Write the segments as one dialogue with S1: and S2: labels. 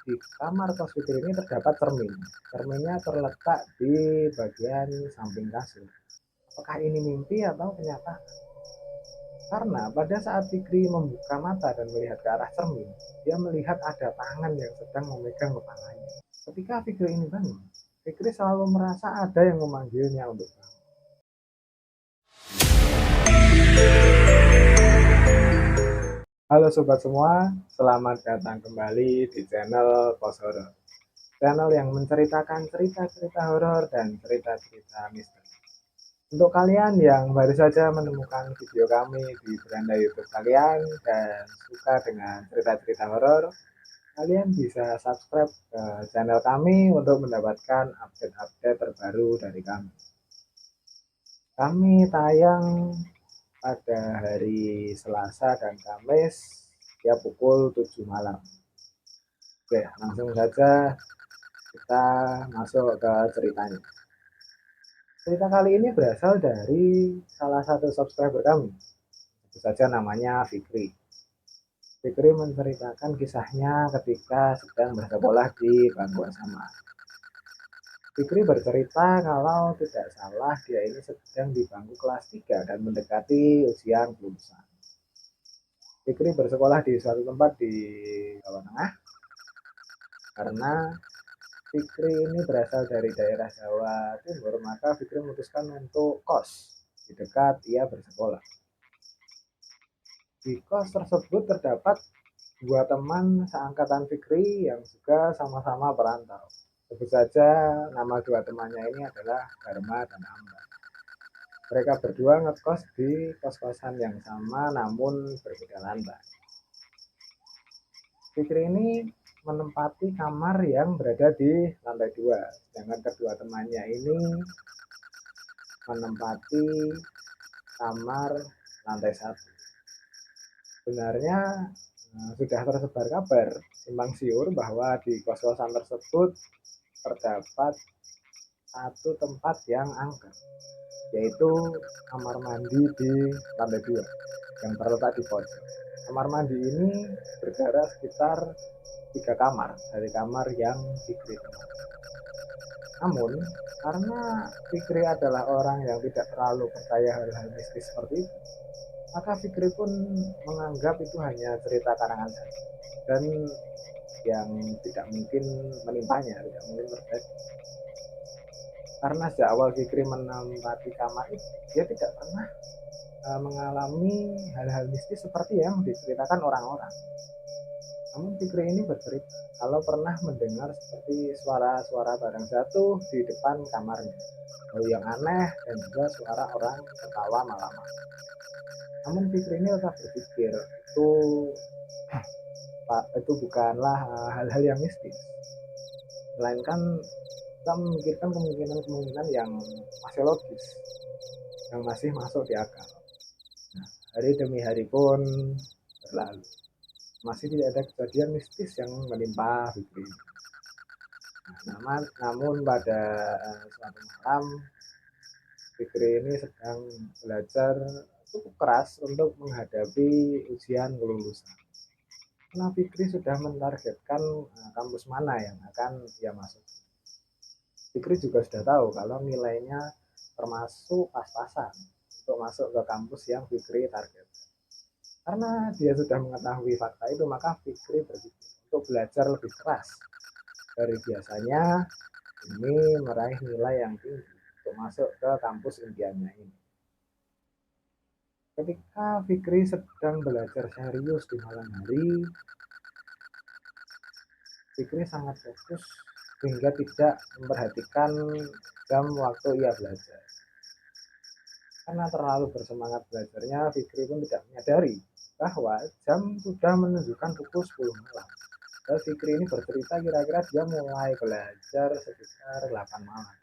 S1: di kamar kos Fikri ini terdapat cermin. Cerminnya terletak di bagian samping kasur. Apakah ini mimpi atau kenyataan? Karena pada saat Fikri membuka mata dan melihat ke arah cermin, dia melihat ada tangan yang sedang memegang kepalanya. Ketika Fikri ini bangun, Fikri selalu merasa ada yang memanggilnya untuk bangun. Halo sobat semua, selamat datang kembali di channel Pos Horor. Channel yang menceritakan cerita-cerita horor dan cerita-cerita misteri. Untuk kalian yang baru saja menemukan video kami di beranda YouTube kalian dan suka dengan cerita-cerita horor, kalian bisa subscribe ke channel kami untuk mendapatkan update-update terbaru dari kami. Kami tayang pada hari Selasa dan Kamis ya pukul 7 malam. Oke, langsung saja kita masuk ke ceritanya. Cerita kali ini berasal dari salah satu subscriber kami. Itu saja namanya Fikri. Fikri menceritakan kisahnya ketika sedang bersekolah di bangku SMA. Fikri bercerita kalau tidak salah dia ini sedang di bangku kelas 3 dan mendekati ujian kelulusan. Fikri bersekolah di suatu tempat di Jawa Tengah karena Fikri ini berasal dari daerah Jawa Timur, maka Fikri memutuskan untuk kos di dekat ia bersekolah. Di kos tersebut terdapat dua teman seangkatan Fikri yang juga sama-sama perantau. Sebut saja nama dua temannya ini adalah Dharma dan Amba. Mereka berdua ngekos di kos-kosan yang sama namun berbeda lantai. Fikri ini menempati kamar yang berada di lantai 2, sedangkan kedua temannya ini menempati kamar lantai 1. Sebenarnya sudah tersebar kabar simpang siur bahwa di kos-kosan tersebut terdapat satu tempat yang angker, yaitu kamar mandi di lantai 2 yang terletak di pojok. Kamar mandi ini berjarak sekitar 3 kamar dari kamar yang Fikri tempati. Namun, karena Fikri adalah orang yang tidak terlalu percaya hal-hal mistis seperti itu, maka Fikri pun menganggap itu hanya cerita karangan saja dan yang tidak mungkin menimpanya, tidak mungkin terjadi. Karena sejak awal Fikri menempati kamar itu, dia tidak pernah mengalami hal-hal mistis seperti yang diceritakan orang-orang. Namun Fikri ini bercerita kalau pernah mendengar seperti suara-suara barang jatuh di depan kamarnya, bau yang aneh dan juga suara orang tertawa malam-malam. Namun Fikri ini tetap berpikir itu bukanlah hal-hal yang mistis, melainkan kita memikirkan kemungkinan-kemungkinan yang masih logis, yang masih masuk di akal. Nah, hari demi hari pun berlalu, masih tidak ada kejadian mistis yang menimpa Fikri. Namun pada suatu malam Fikri ini sedang belajar cukup keras untuk menghadapi ujian kelulusan. Karena Fikri sudah mentargetkan kampus mana yang akan ia masuk. Fikri juga sudah tahu kalau nilainya termasuk pas-pasan untuk masuk ke kampus yang Fikri target. Karena dia sudah mengetahui fakta itu, maka Fikri berpikir untuk belajar lebih keras dari biasanya demi meraih nilai yang tinggi untuk masuk ke kampus impiannya ini. Ketika Fikri sedang belajar serius di malam hari, Fikri sangat fokus sehingga tidak memperhatikan jam waktu ia belajar. Karena terlalu bersemangat belajarnya, Fikri pun tidak menyadari bahwa jam sudah menunjukkan pukul 10 malam. Dan Fikri ini bercerita kira-kira dia mulai belajar sekitar 8 malam.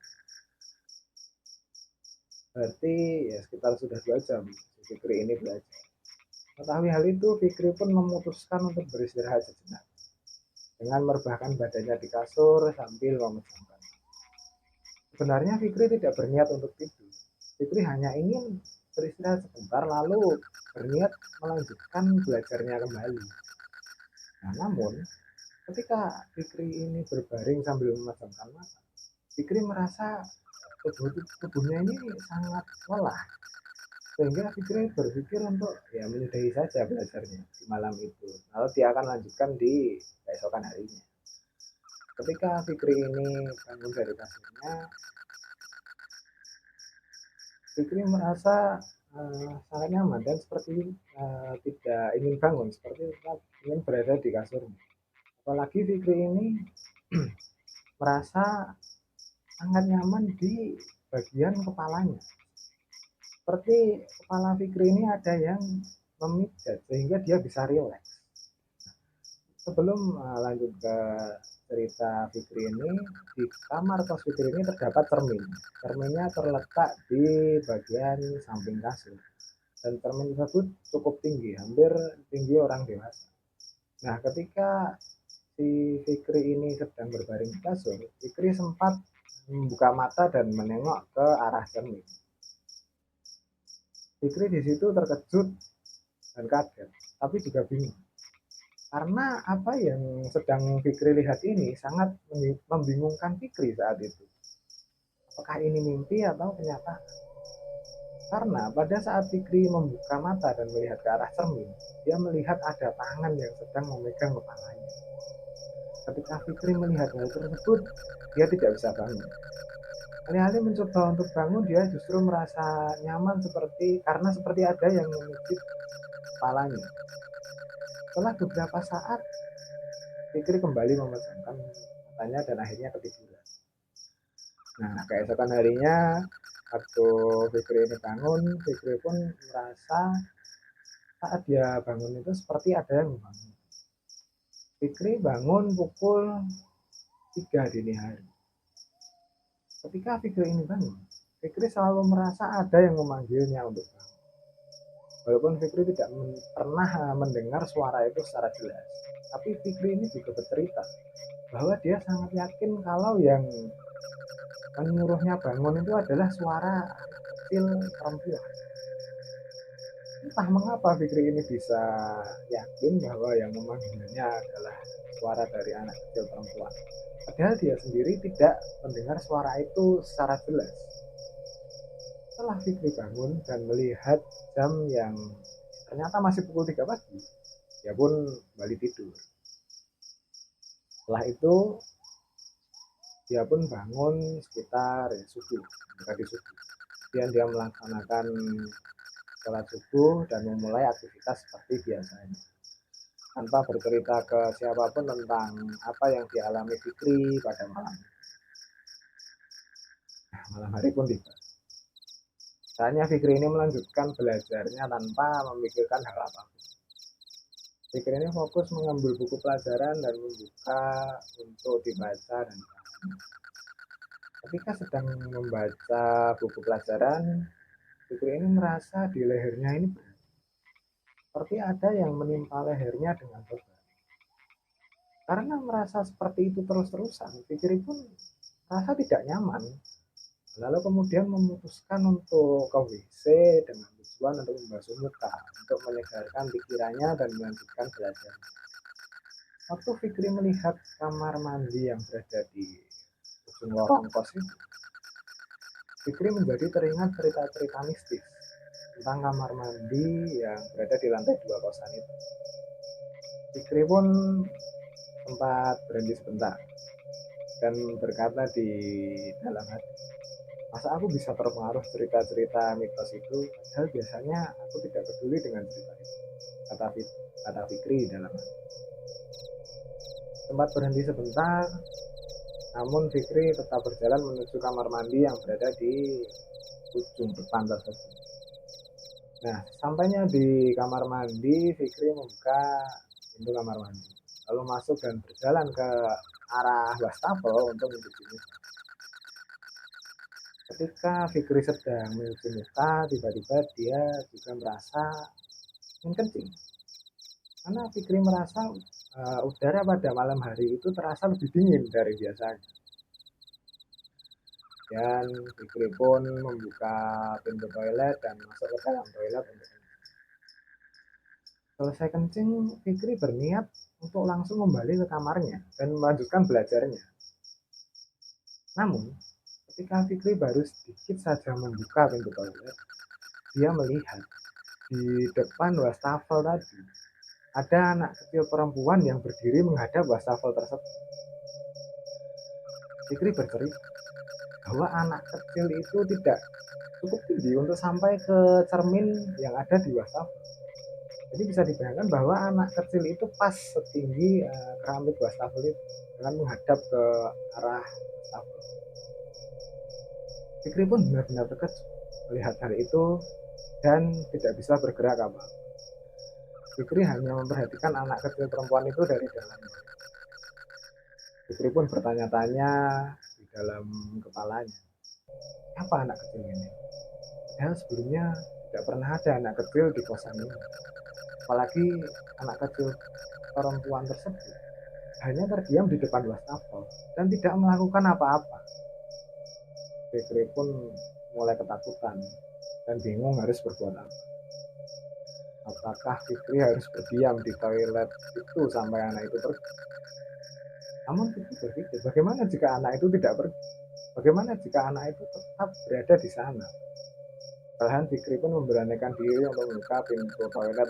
S1: Berarti ya sekitar sudah 2 jam Fikri ini belajar. Mengetahui hal itu, Fikri pun memutuskan untuk beristirahat sejenak dengan merebahkan badannya di kasur sambil memejamkan. Sebenarnya Fikri tidak berniat untuk tidur. Fikri hanya ingin beristirahat sebentar lalu berniat melanjutkan belajarnya kembali. Nah, namun Ketika Fikri ini berbaring sambil memejamkan mata, Fikri merasa tubuhnya ini sangat lelah, sehingga Fikri berpikir untuk ya menyudahi saja belajarnya di malam itu. Lalu dia akan lanjutkan di keesokan harinya. Ketika Fikri ini bangun dari kasurnya, Fikri merasa sangat nyaman dan seperti tidak ingin bangun, seperti ingin berada di kasurnya. Apalagi Fikri ini merasa sangat nyaman di bagian kepalanya. Seperti kepala Fikri ini ada yang memijat sehingga dia bisa rileks. Sebelum lanjut ke cerita Fikri ini, di kamar kos Fikri ini terdapat cermin. Cerminnya terletak di bagian samping kasur. Dan cermin tersebut cukup tinggi, hampir tinggi orang dewasa. Nah, ketika si Fikri ini sedang berbaring di kasur, Fikri sempat membuka mata dan menengok ke arah cermin. Fikri di situ terkejut dan kaget, tapi juga bingung. Karena apa yang sedang Fikri lihat ini sangat membingungkan Fikri saat itu. Apakah ini mimpi atau kenyataan? Karena pada saat Fikri membuka mata dan melihat ke arah cermin, dia melihat ada tangan yang sedang memegang kepalanya. Ketika Fikri melihat hal tersebut, dia tidak bisa bangun. Alih-alih mencoba untuk bangun, dia justru merasa nyaman karena seperti ada yang memijit kepalanya. Setelah beberapa saat, Fikri kembali memejamkan matanya dan akhirnya ketiduran. Nah, keesokan harinya, waktu Fikri ini bangun, Fikri pun merasa saat dia bangun itu seperti ada yang membangun. Fikri bangun pukul 3 dini hari. Ketika Fikri ini bangun, Fikri selalu merasa ada yang memanggilnya untuk bangun. Walaupun Fikri tidak pernah mendengar suara itu secara jelas, tapi Fikri ini juga bercerita bahwa dia sangat yakin kalau yang menyuruhnya bangun itu adalah suara kecil perempuan. Entah mengapa Fikri ini bisa yakin bahwa yang memanggilnya adalah suara dari anak kecil perempuan. Padahal dia sendiri tidak mendengar suara itu secara jelas. Setelah Fikri bangun dan melihat jam yang ternyata masih pukul 3 pagi, dia pun kembali tidur. Setelah itu dia pun bangun sekitar subuh, mendekati subuh. Kemudian dia melaksanakan sholat subuh dan memulai aktivitas seperti biasanya, tanpa bercerita ke siapapun tentang apa yang dialami Fikri pada malam. Nah, malam hari pun tiba. Saatnya Fikri ini melanjutkan belajarnya tanpa memikirkan hal apapun. Fikri ini fokus mengambil buku pelajaran dan membuka untuk dibaca dan ketika sedang membaca buku pelajaran, Fikri ini merasa di lehernya ini seperti ada yang menimpa lehernya dengan beban. Karena merasa seperti itu terus-terusan, Fikri pun merasa tidak nyaman. Lalu kemudian memutuskan untuk ke WC dengan tujuan untuk membasuh muka, untuk menyegarkan pikirannya dan melanjutkan belajar. Waktu Fikri melihat kamar mandi yang berada di ujung lorong kos itu, Fikri menjadi teringat cerita-cerita mistis tentang kamar mandi yang berada di lantai 2 kosan itu. Fikri pun sempat berhenti sebentar dan berkata di dalam hati, masa aku bisa terpengaruh cerita-cerita mitos itu, padahal biasanya aku tidak peduli dengan cerita itu, kata Fikri dalam hati. Sempat berhenti sebentar, namun Fikri tetap berjalan menuju kamar mandi yang berada di ujung depan tersebut. Nah, sampainya di kamar mandi, Fikri membuka pintu kamar mandi, lalu masuk dan berjalan ke arah wastafel untuk mencuci muka. Ketika Fikri sedang mencuci muka, tiba-tiba dia juga merasa ingin kencing. Karena Fikri merasa udara pada malam hari itu terasa lebih dingin dari biasanya. Dan Fikri pun membuka pintu toilet dan masuk ke dalam toilet untuk kencing. Selesai kencing, Fikri berniat untuk langsung kembali ke kamarnya dan melanjutkan belajarnya. Namun, ketika Fikri baru sedikit saja membuka pintu toilet, dia melihat di depan wastafel tadi ada anak kecil perempuan yang berdiri menghadap wastafel tersebut. Fikri bercerita bahwa anak kecil itu tidak cukup tinggi untuk sampai ke cermin yang ada di wastafel. Jadi bisa dibayangkan bahwa anak kecil itu pas setinggi keramik wastafel itu dengan menghadap ke arah wastafel. Fikri pun benar-benar terkejut melihat hal itu dan tidak bisa bergerak apa. Fikri hanya memperhatikan anak kecil perempuan itu dari dalam. Fikri pun bertanya-tanya di dalam kepalanya, apa anak kecil ini? Padahal sebelumnya tidak pernah ada anak kecil di kosan ini. Apalagi anak kecil perempuan tersebut hanya terdiam di depan wastafel dan tidak melakukan apa-apa. Fikri pun mulai ketakutan dan bingung harus berbuat apa. Apakah Fikri harus berdiam di toilet itu sampai anak itu pergi? Namun Fikri berpikir, bagaimana jika anak itu tidak pergi? Bagaimana jika anak itu tetap berada di sana? Perlahan Fikri pun memberanikan diri untuk membuka pintu toilet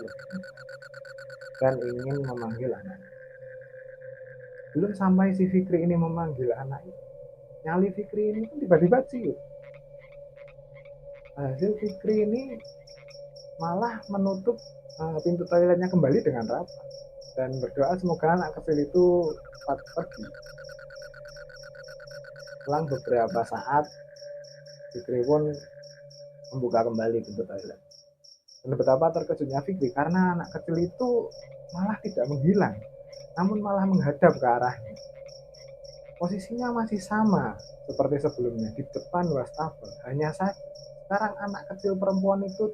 S1: dan ingin memanggil anak. Belum sampai si Fikri ini memanggil anak itu, nyali Fikri ini pun tiba-tiba ciut. Hasil Fikri ini malah menutup pintu toiletnya kembali dengan rapat dan berdoa semoga anak kecil itu cepat pergi. Selang beberapa saat, Fikri pun membuka kembali pintu toilet. Dan betapa terkejutnya Fikri karena anak kecil itu malah tidak menghilang, namun malah menghadap ke arahnya. Posisinya masih sama seperti sebelumnya di depan wastafel. Hanya saja sekarang anak kecil perempuan itu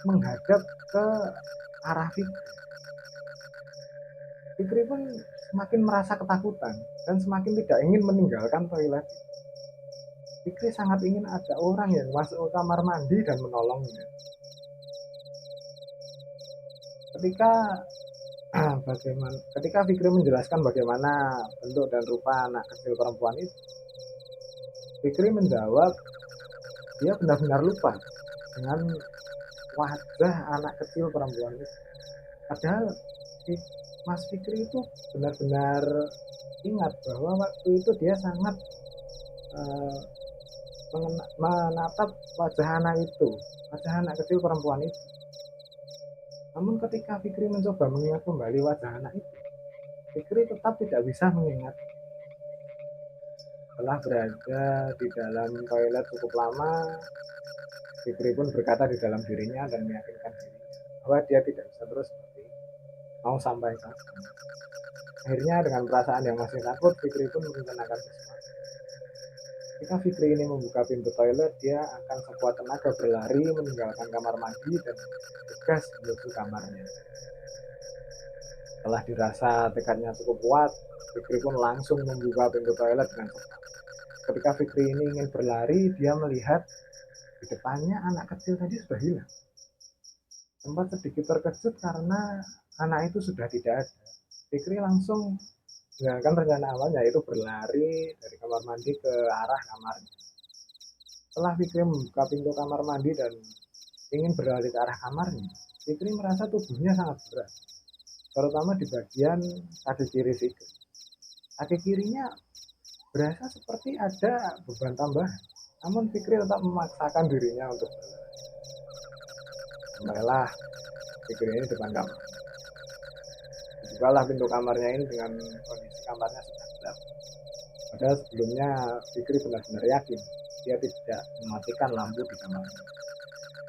S1: menghadap ke arah Fikri. Fikri pun semakin merasa ketakutan dan semakin tidak ingin meninggalkan toilet. Fikri sangat ingin ada orang yang masuk ke kamar mandi dan menolongnya. Ketika Fikri menjelaskan bagaimana bentuk dan rupa anak kecil perempuan itu, Fikri menjawab dia benar-benar lupa dengan wajah anak kecil perempuan itu. Padahal Mas Fikri itu benar-benar ingat bahwa waktu itu dia sangat uh, menatap wajah anak kecil perempuan itu. Namun ketika Fikri mencoba mengingat kembali wajah anak itu, Fikri tetap tidak bisa mengingat. Setelah berada di dalam toilet cukup lama, Fikri pun berkata di dalam dirinya dan meyakinkan dirinya bahwa dia tidak bisa terus seperti itu. Mau sampai kapan? Akhirnya dengan perasaan yang masih takut, Fikri pun merencanakan sesuatu. Ketika Fikri ini membuka pintu toilet, dia akan sekuat tenaga berlari meninggalkan kamar mandi dan bergegas menuju kamarnya. Setelah dirasa tekadnya cukup kuat, Fikri pun langsung membuka pintu toilet dengan cepat. Ketika Fikri ini ingin berlari, dia melihat di depannya anak kecil tadi sudah hilang. Sempat sedikit terkejut karena anak itu sudah tidak ada. Fikri langsung menjalankan rencana awalnya, yaitu berlari dari kamar mandi ke arah kamarnya. Setelah Fikri membuka pintu kamar mandi dan ingin berlari ke arah kamarnya, Fikri merasa tubuhnya sangat berat, terutama di bagian kaki kiri Fikri. Kaki kirinya berasa seperti ada beban tambahan, namun Fikri tetap memaksakan dirinya untuk berlari. Sampailah Fikri ini depan kamar. Dibukalah pintu kamarnya ini dengan kondisi kamarnya sudah gelap. Padahal sebelumnya Fikri benar-benar yakin dia tidak mematikan lampu di kamarnya.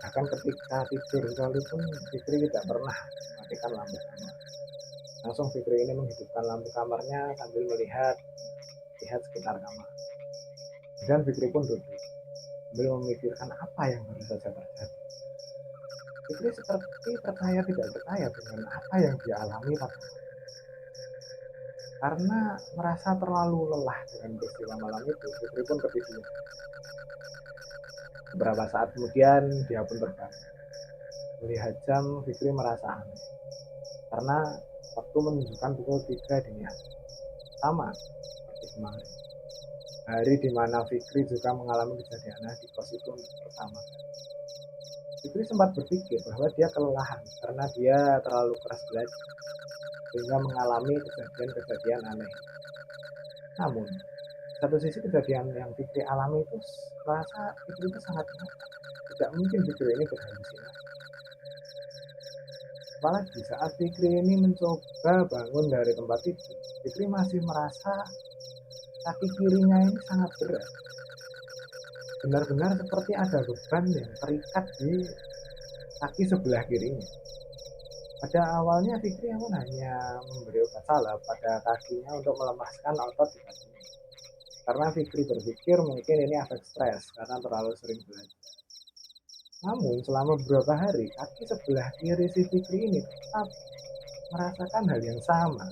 S1: Bahkan ketika tidur sekalipun Fikri tidak pernah mematikan lampu kamar. Langsung Fikri ini menghidupkan lampu kamarnya sambil lihat sekitar kamar. Dan Fikri pun duduk sambil memikirkan apa yang baru saja terjadi. Fikri seperti percaya tidak percaya dengan apa yang dia alami pada karena merasa terlalu lelah dengan peristiwa malam itu. Fikri pun ketiduran. Beberapa saat kemudian dia pun terbangun. Melihat jam, Fikri merasa aneh karena Waktu menunjukkan pukul 3 dini hari. Sama seperti kemarin. Hari di mana Fikri juga mengalami kejadian di kos itu untuk pertama kali. Fikri sempat berpikir bahwa dia kelelahan karena dia terlalu keras belajar sehingga mengalami kejadian-kejadian aneh. Namun, satu sisi kejadian yang Fikri alami itu merasa Fikri itu sangat nyata. Tidak mungkin Fikri ini berhalusinasi. Apalagi saat Fikri ini mencoba bangun dari tempat tidur, Fikri masih merasa kaki kirinya ini sangat berat. Benar-benar seperti ada beban yang terikat di kaki sebelah kirinya. Pada awalnya Fikri pun hanya memberi obat salep pada kakinya untuk melepaskan otot di kakinya. Karena Fikri berpikir mungkin ini efek stres karena terlalu sering belajar. Namun selama beberapa hari, kaki sebelah kiri si Fikri ini tetap merasakan hal yang sama,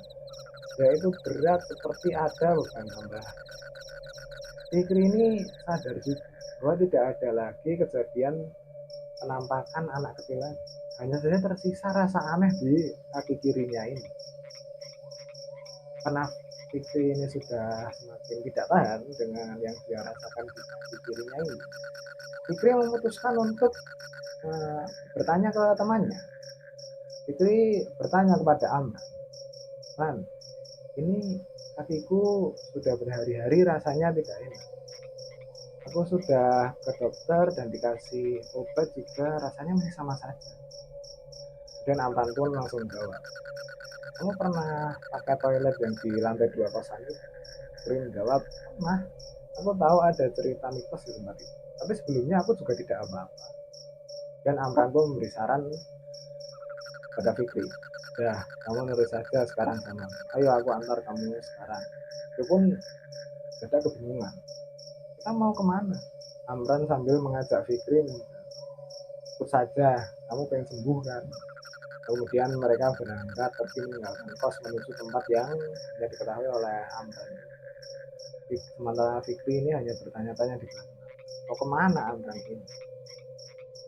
S1: yaitu berat seperti ada beban tambahan. Fikri ini sadar juga bahwa tidak ada lagi kejadian penampakan anak kecil lagi. Hanya saja tersisa rasa aneh di kaki kirinya ini. Karena Fikri ini sudah semakin tidak tahan dengan yang dia rasakan di kaki kirinya ini. Fikri memutuskan untuk bertanya ke temannya. Fikri bertanya kepada Amran, "Man, ini kakiku sudah berhari-hari rasanya tidak enak. Aku sudah ke dokter dan dikasih obat juga rasanya masih sama saja." Dan Amran pun langsung jawab, "Kamu pernah pakai toilet yang di lantai 2 kosan itu?" Fikri menjawab, "Pernah. Aku tahu ada cerita mitos di tempat itu. Tapi sebelumnya aku juga tidak apa-apa." Dan Amran pun memberi saran pada Fikri, "Ya, kamu nurut saja sekarang sama. Ayo aku antar kamu sekarang." Itu pun ada kebingungan. "Kita mau kemana?" Amran sambil mengajak Fikri, "Ikut saja, kamu pengen sembuh kan?" Kemudian mereka berangkat pergi meninggalkan kos menuju tempat yang tidak diketahui oleh Amran. Sementara Fikri ini hanya bertanya-tanya di belakang. Mau kemana Amran ini?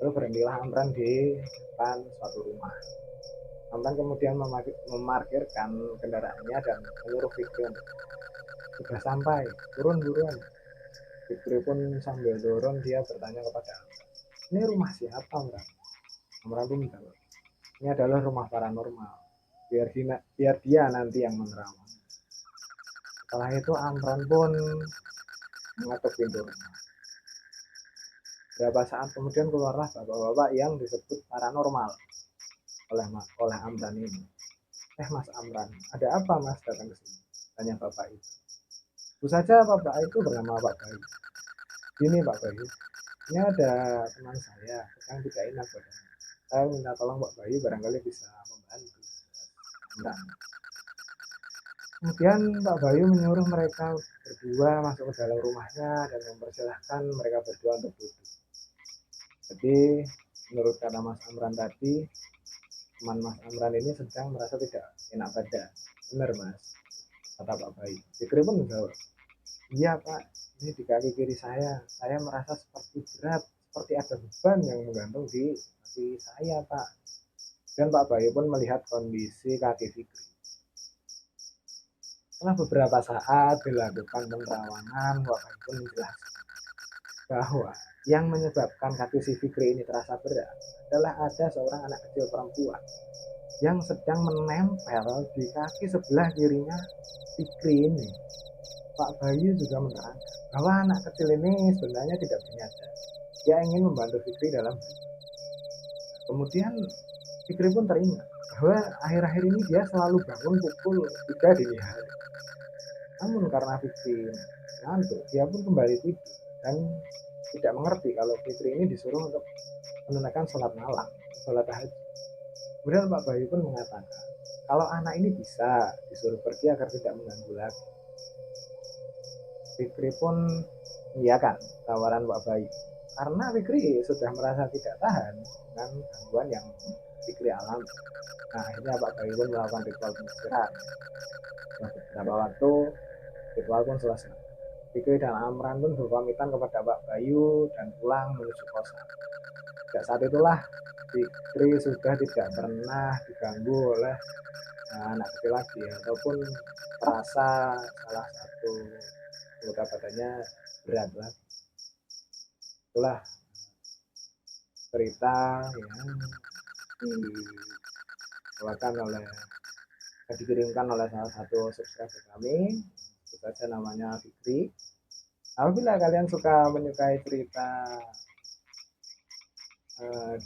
S1: Lalu berhentilah Amran di depan suatu rumah. Amran kemudian memarkirkan kendaraannya dan menyuruh Fikri untuk sudah sampai, turun buruan. Fikri pun sambil dorong dia bertanya kepada Amran, "Ini rumah siapa Amran?" Amran pun menjawab, "Ini adalah rumah paranormal. Biar dia nanti yang menerawang." Setelah itu Amran pun mengetuk pintu rumah. Beberapa saat kemudian keluarlah bapak-bapak yang disebut paranormal oleh Amran ini. Mas Amran, ada apa mas datang ke sini?" Tanya bapak itu. Tentu saja bapak itu bernama Pak Bayu. "Ini Pak Bayu, ini ada teman saya sedang tidak enak badannya. Saya minta tolong Pak Bayu barangkali bisa membantu." Amran. Kemudian Pak Bayu menyuruh mereka berdua masuk ke dalam rumahnya dan mempersilahkan mereka berdua untuk duduk. Jadi menurut kata Mas Amran tadi, teman Mas Amran ini sedang merasa tidak enak badan. "Benar Mas," kata Pak Bayu. Fikri pun menjawab, "Iya Pak, ini di kaki kiri saya merasa seperti berat, seperti ada beban yang menggantung di kaki saya Pak." Dan Pak Bayu pun melihat kondisi kaki Fikri. Setelah beberapa saat dilakukan penerawangan, Pak Bayu pun menjelaskan bahwa yang menyebabkan kaki si Fikri ini terasa berat adalah ada seorang anak kecil perempuan yang sedang menempel di kaki sebelah kirinya Fikri ini. Pak Bayu juga menerangkan bahwa anak kecil ini sebenarnya tidak berniaga. Dia ingin membantu Fikri dalam hidup. Kemudian Fikri pun teringat bahwa akhir-akhir ini dia selalu bangun pukul 3 dini hari. Namun karena Fikri ngantuk, dia pun kembali tidur dan tidak mengerti kalau Fikri ini disuruh untuk menunaikan sholat malam, sholat tahajud. Kemudian Pak Bayu pun mengatakan, kalau anak ini bisa disuruh pergi agar tidak mengganggu lagi. Fikri pun mengiyakan tawaran Pak Bayu karena Fikri sudah merasa tidak tahan dengan gangguan yang Fikri alami. Nah, akhirnya Pak Bayu pun melakukan ritual penyisiran. Setelah beberapa waktu, ritual pun selesai. Fikri dan Amran pun berpamitan kepada Pak Bayu dan pulang menuju kosan. Sejak saat itulah Fikri sudah tidak pernah diganggu oleh anak kecil lagi, ataupun merasa salah satu anggota badannya berat lah. Itulah cerita yang dibawakan oleh dikirimkan oleh salah satu subscriber kami, sebut saja namanya Fikri. Apabila kalian menyukai cerita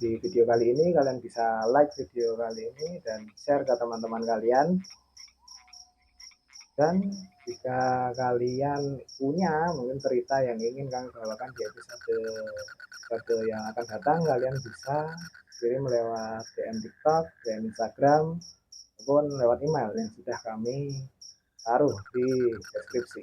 S1: di video kali ini, kalian bisa like video kali ini dan share ke teman-teman kalian. Dan jika kalian punya mungkin cerita yang ingin kami bawakan di episode yang akan datang, kalian bisa kirim lewat DM TikTok, DM Instagram, maupun lewat email yang sudah kami taruh di deskripsi.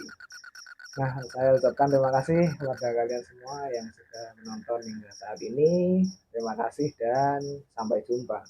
S1: Nah, saya ucapkan terima kasih kepada kalian semua yang sudah menonton hingga saat ini. Terima kasih dan sampai jumpa.